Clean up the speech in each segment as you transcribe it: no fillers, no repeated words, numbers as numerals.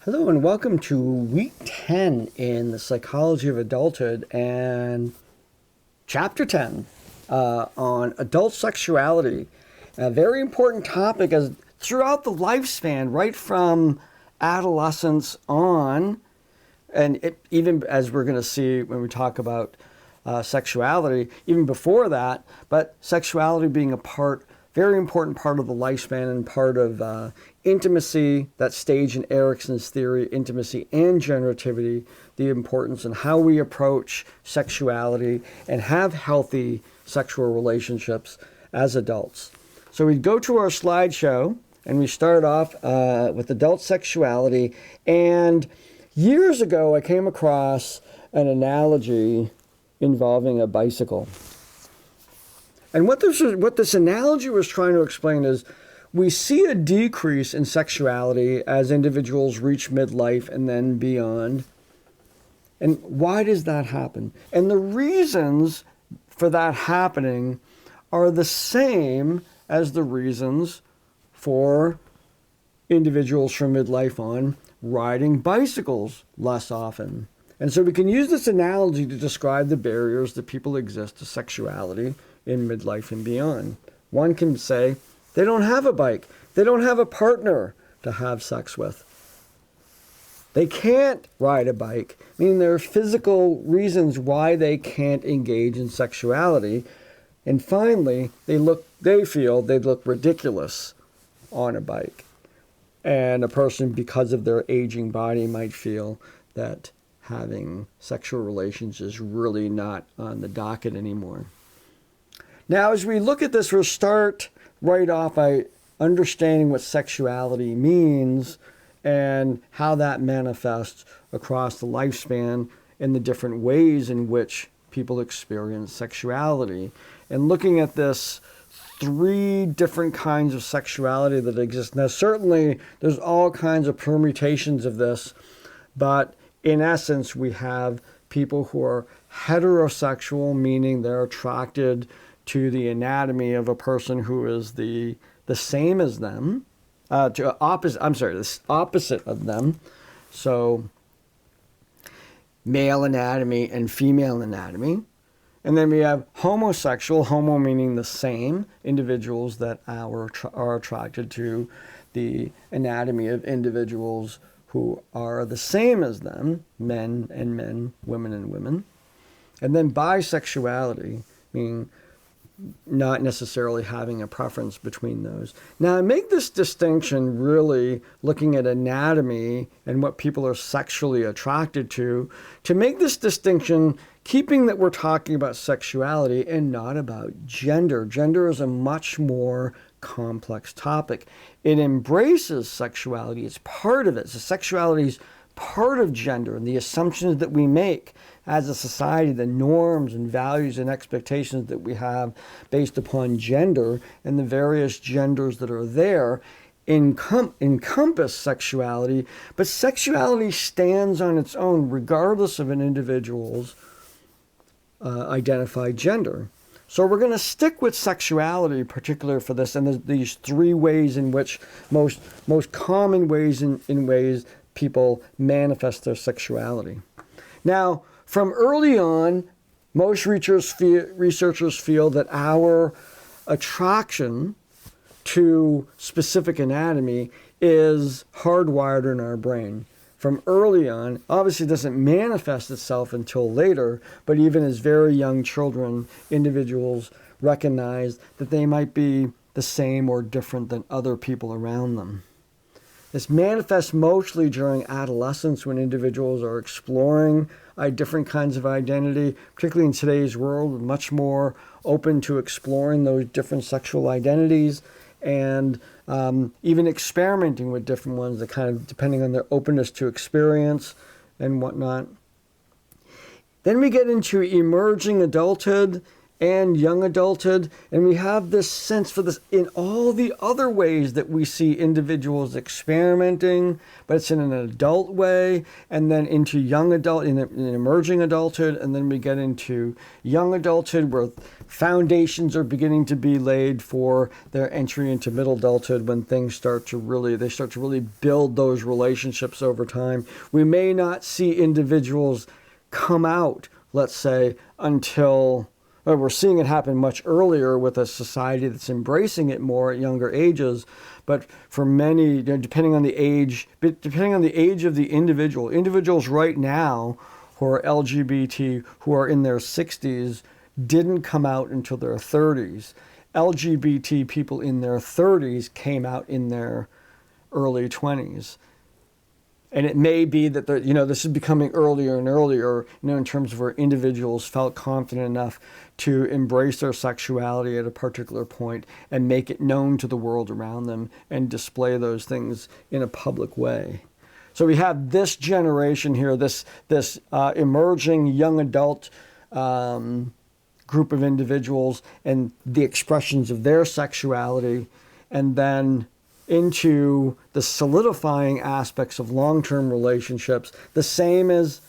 Hello and welcome to week 10 in the psychology of adulthood and chapter 10 on adult sexuality. A very important topic as throughout the lifespan, right from adolescence on, and even as we're going to see when we talk about sexuality, even before that, but sexuality being very important part of the lifespan and part of intimacy, that stage in Erickson's theory, intimacy and generativity, the importance and how we approach sexuality and have healthy sexual relationships as adults. So we go to our slideshow and we start off with adult sexuality. And years ago, I came across an analogy involving a bicycle. And what this analogy was trying to explain is we see a decrease in sexuality as individuals reach midlife and then beyond. And why does that happen? And the reasons for that happening are the same as the reasons for individuals from midlife on riding bicycles less often. And so we can use this analogy to describe the barriers that people exist to sexuality in midlife and beyond. One can say they don't have a bike. They don't have a partner to have sex with. They can't ride a bike, meaning there are physical reasons why they can't engage in sexuality. And finally, they feel they look ridiculous on a bike. And a person, because of their aging body, might feel that having sexual relations is really not on the docket anymore. Now, as we look at this, we'll start right off by understanding what sexuality means and how that manifests across the lifespan in the different ways in which people experience sexuality. And looking at this, three different kinds of sexuality that exist. Now, certainly, there's all kinds of permutations of this, but in essence, we have people who are heterosexual, meaning they're attracted to the anatomy of a person who is the same as them, the opposite of them. So male anatomy and female anatomy. And then we have homosexual, homo meaning the same, individuals that are attracted to the anatomy of individuals who are the same as them, men and men, women and women. And then bisexuality, meaning not necessarily having a preference between those. Now, I make this distinction really looking at anatomy and what people are sexually attracted to make this distinction, keeping that we're talking about sexuality and not about gender. Gender is a much more complex topic. It embraces sexuality. It's part of it. So sexuality is part of gender and the assumptions that we make as a society, the norms and values and expectations that we have based upon gender and the various genders that are there encompass sexuality, but sexuality stands on its own regardless of an individual's identified gender. So we're going to stick with sexuality in particular for this, and there's these three ways in which most common ways in ways people manifest their sexuality. Now, from early on, most researchers feel that our attraction to specific anatomy is hardwired in our brain. From early on, obviously it doesn't manifest itself until later, but even as very young children, individuals recognize that they might be the same or different than other people around them. This manifests mostly during adolescence when individuals are exploring different kinds of identity, particularly in today's world, much more open to exploring those different sexual identities and even experimenting with different ones that kind of depending on their openness to experience and whatnot. Then we get into emerging adulthood, and young adulthood. And we have this sense for this in all the other ways that we see individuals experimenting, but it's in an adult way, and then into young adult, in emerging adulthood, and then we get into young adulthood where foundations are beginning to be laid for their entry into middle adulthood, when things start to really build those relationships over time. We may not see individuals come out, let's say, until we're seeing it happen much earlier with a society that's embracing it more at younger ages. But for many, depending on the age of the individuals right now who are LGBT, who are in their 60s, didn't come out until their 30s. LGBT people in their 30s came out in their early 20s. And it may be that this is becoming earlier and earlier, in terms of where individuals felt confident enough to embrace their sexuality at a particular point and make it known to the world around them and display those things in a public way. So we have this generation here, this emerging young adult group of individuals and the expressions of their sexuality, and then into the solidifying aspects of long-term relationships, the same as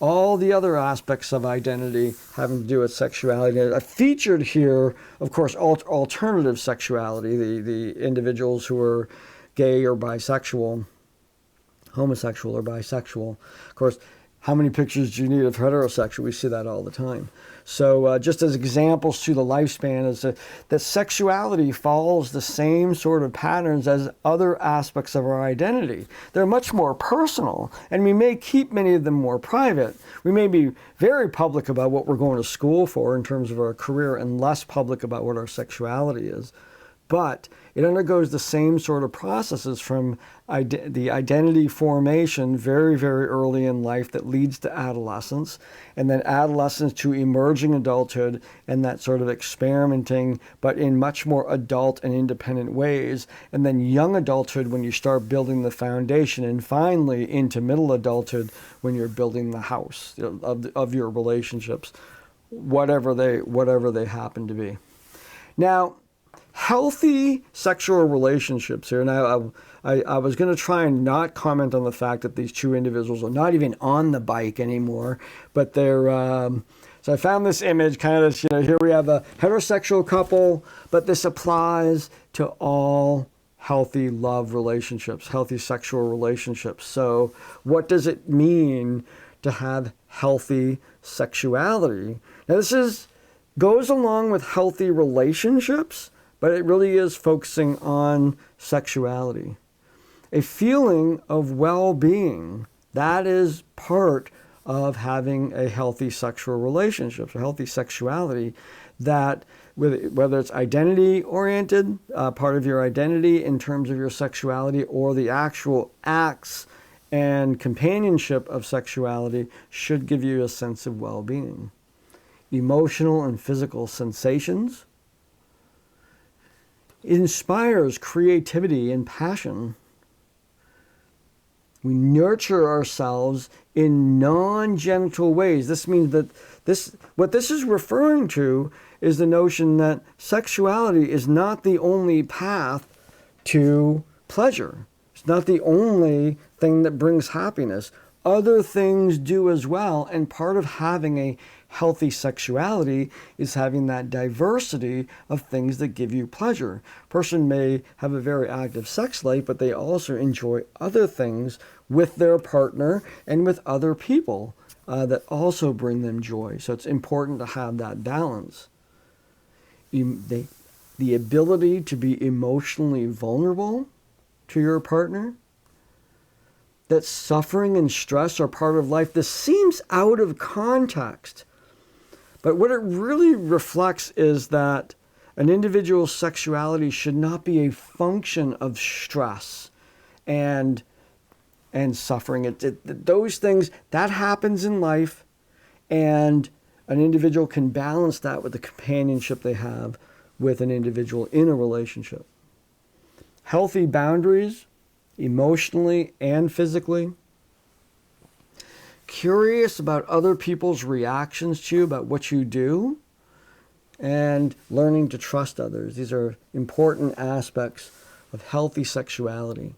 all the other aspects of identity having to do with sexuality. I featured here, of course, alternative sexuality, the individuals who are gay or bisexual, homosexual or bisexual. Of course, how many pictures do you need of heterosexual? We see that all the time. So just as examples through the lifespan, is that sexuality follows the same sort of patterns as other aspects of our identity. They're much more personal, and we may keep many of them more private. We may be very public about what we're going to school for in terms of our career and less public about what our sexuality is. But it undergoes the same sort of processes from the identity formation very, very early in life that leads to adolescence, and then adolescence to emerging adulthood and that sort of experimenting, but in much more adult and independent ways, and then young adulthood when you start building the foundation, and finally into middle adulthood when you're building the house of your relationships, whatever they happen to be. Now, healthy sexual relationships here. Now, I was going to try and not comment on the fact that these two individuals are not even on the bike anymore, but they're. So I found this image, kind of this, here we have a heterosexual couple, but this applies to all healthy love relationships, healthy sexual relationships. So what does it mean to have healthy sexuality? Now, this goes along with healthy relationships, but it really is focusing on sexuality. A feeling of well-being, that is part of having a healthy sexual relationship, a healthy sexuality, that whether it's identity-oriented, part of your identity in terms of your sexuality, or the actual acts and companionship of sexuality, should give you a sense of well-being. Emotional and physical sensations. It inspires creativity and passion. We nurture ourselves in non-genital ways. This means that what this is referring to is the notion that sexuality is not the only path to pleasure. It's not the only thing that brings happiness. Other things do as well, and part of having a healthy sexuality is having that diversity of things that give you pleasure. A person may have a very active sex life, but they also enjoy other things with their partner and with other people that also bring them joy. So it's important to have that balance. The ability to be emotionally vulnerable to your partner, that suffering and stress are part of life. This seems out of context, but what it really reflects is that an individual's sexuality should not be a function of stress and suffering. Those things, that happens in life, and an individual can balance that with the companionship they have with an individual in a relationship. Healthy boundaries, emotionally and physically. Curious about other people's reactions to you, about what you do. and learning to trust others. These are important aspects of healthy sexuality.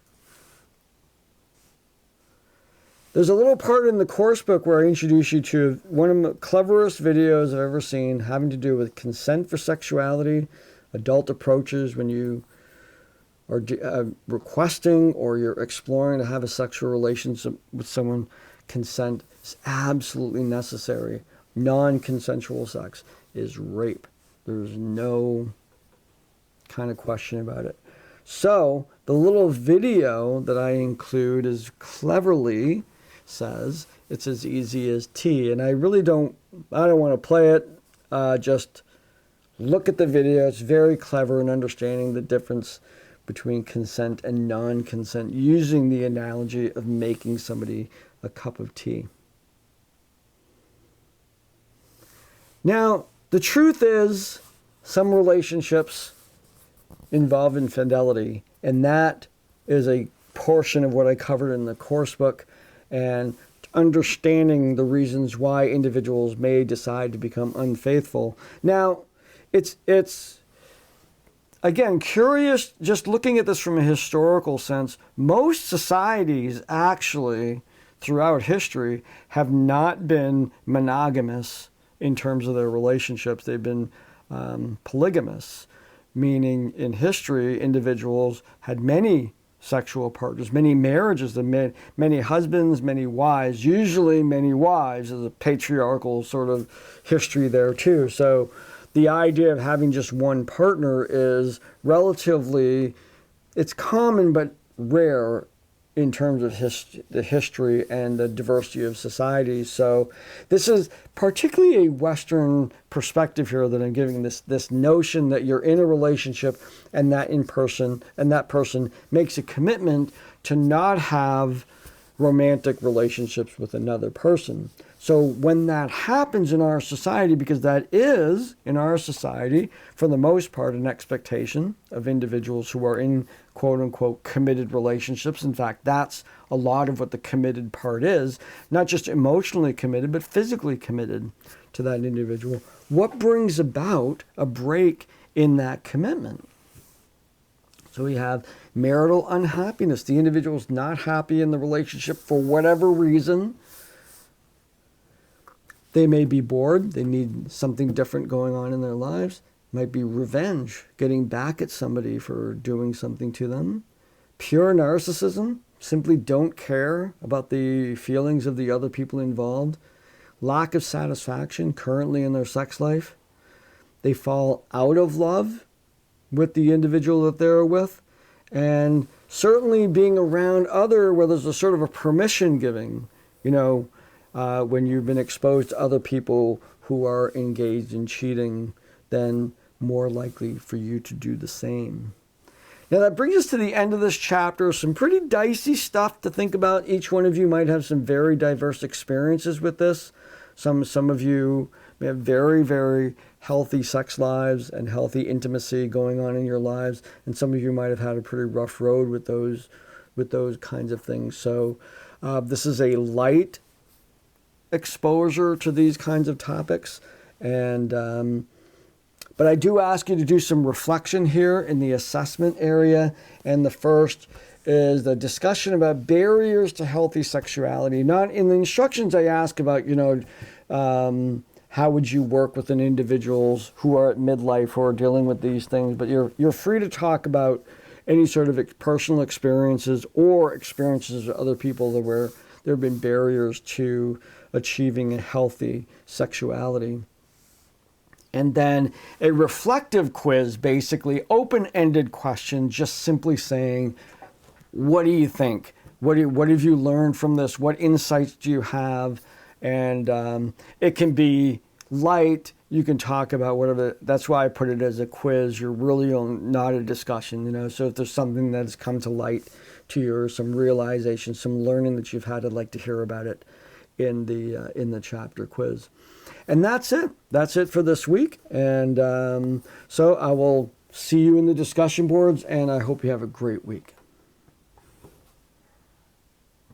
There's a little part in the course book where I introduce you to one of the cleverest videos I've ever seen, having to do with consent for sexuality, adult approaches when you are requesting or you're exploring to have a sexual relationship with someone. Consent is absolutely necessary. Non-consensual sex is rape. There's no kind of question about it. So the little video that I include is cleverly says it's as easy as tea. And I don't want to play it. Just look at the video. It's very clever in understanding the difference between consent and non-consent, using the analogy of making somebody a cup of tea. Now, the truth is, some relationships involve infidelity, and that is a portion of what I covered in the course book, and understanding the reasons why individuals may decide to become unfaithful. Now, it's again, curious, just looking at this from a historical sense, most societies actually, throughout history, have not been monogamous in terms of their relationships. They've been polygamous, meaning in history, individuals had many sexual partners, many marriages, many husbands, many wives, usually many wives. There's a patriarchal sort of history there too. So the idea of having just one partner is relatively, it's common but rare in terms of the history and the diversity of societies. So this is particularly a Western perspective here that I'm giving, this notion that you're in a relationship and that person makes a commitment to not have romantic relationships with another person. So when that happens in our society, because that is, in our society, for the most part, an expectation of individuals who are in quote-unquote committed relationships. In fact, that's a lot of what the committed part is, not just emotionally committed, but physically committed to that individual. What brings about a break in that commitment? So we have marital unhappiness. The individual's not happy in the relationship for whatever reason. They may be bored. They need something different going on in their lives. It might be revenge, getting back at somebody for doing something to them. Pure narcissism, simply don't care about the feelings of the other people involved. Lack of satisfaction currently in their sex life. They fall out of love with the individual that they're with. And certainly being around where there's a sort of a permission giving, when you've been exposed to other people who are engaged in cheating, then more likely for you to do the same. Now that brings us to the end of this chapter. Some pretty dicey stuff to think about. Each one of you might have some very diverse experiences with this. Some of you may have very, very healthy sex lives and healthy intimacy going on in your lives, and some of you might have had a pretty rough road with those kinds of things. So this is a light exposure to these kinds of topics, and but I do ask you to do some reflection here in the assessment area. And the first is the discussion about barriers to healthy sexuality. Not in the instructions, I ask about how would you work with an individuals who are at midlife who are dealing with these things, but you're free to talk about any sort of personal experiences or experiences of other people where there have been barriers to achieving a healthy sexuality. And then a reflective quiz, basically open-ended question, just simply saying, what do you think? What have you learned from this? What insights do you have? And it can be light. You can talk about whatever. That's why I put it as a quiz. You're really not a discussion, So if there's something that has come to light to you, or some realization, some learning that you've had, I'd like to hear about it in the chapter quiz. And that's it. That's it for this week. And so I will see you in the discussion boards, and I hope you have a great week.